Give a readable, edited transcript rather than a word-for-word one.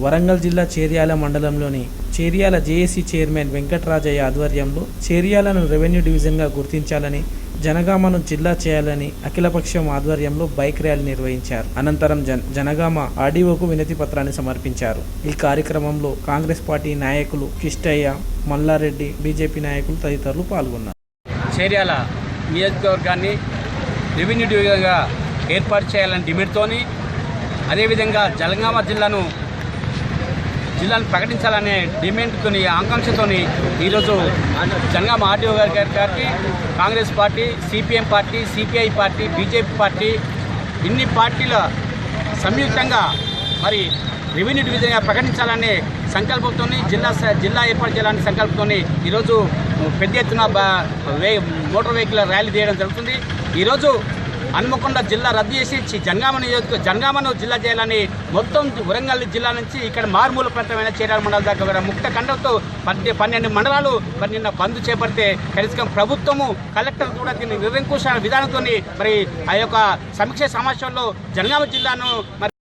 వరంగల్ జిల్లా చేర్యాల మండలంలోని Cheriyal JAC chairman Venkatarajaiah ఆధ్వర్యంలో చేర్యాలను రెవెన్యూ డివిజన్గా గుర్తించాలని, జనగామను జిల్లా చేయాలని అఖిలపక్షం ఆధ్వర్యంలో బైక్ ర్యాలీ నిర్వహించారు. అనంతరం జనగామ ఆర్డీఓకు వినతి పత్రాన్ని సమర్పించారు. ఈ కార్యక్రమంలో కాంగ్రెస్ పార్టీ నాయకులు కిష్టయ్య, మల్లారెడ్డి, బీజేపీ నాయకులు తదితరులు పాల్గొన్నారు. చేర్యాల నియోజకవర్గాన్ని రెవెన్యూ డివిజన్గా ఏర్పాటు చేయాలని డిమాండ్తోని, అదేవిధంగా జనగామ జిల్లాను ప్రకటించాలనే డిమాండ్తోని, ఆకాంక్షతోని ఈరోజు జనగామ ఆర్డీఓ గారికి Congress party, CPM party, CPI party, BJP party, ఇన్ని పార్టీల సంయుక్తంగా మరి రెవెన్యూ డివిజన్గా ప్రకటించాలనే సంకల్పంతో, జిల్లా ఏర్పాటు చేయాలనే సంకల్పంతో ఈరోజు పెద్ద ఎత్తున మోటార్ వెహికల్ ర్యాలీ తీయడం జరుగుతుంది. ఈరోజు హన్మకొండ జిల్లా రద్దు చేసి జనగామను జిల్లా చేయాలని మొత్తం వరంగల్ జిల్లా నుంచి ఇక్కడ మారుమూల ప్రాంతమైన చేర్యాల మండలం దాకా కూడా ముక్త ఖండంతో 12 మండలాలు మరి నిన్న బంద్ చేపడితే కనీసం ప్రభుత్వము, కలెక్టర్ కూడా దీన్ని నిరంకుశ విధానంతో మరి ఆ యొక్క సమీక్ష సమావేశంలో జనగామ జిల్లాను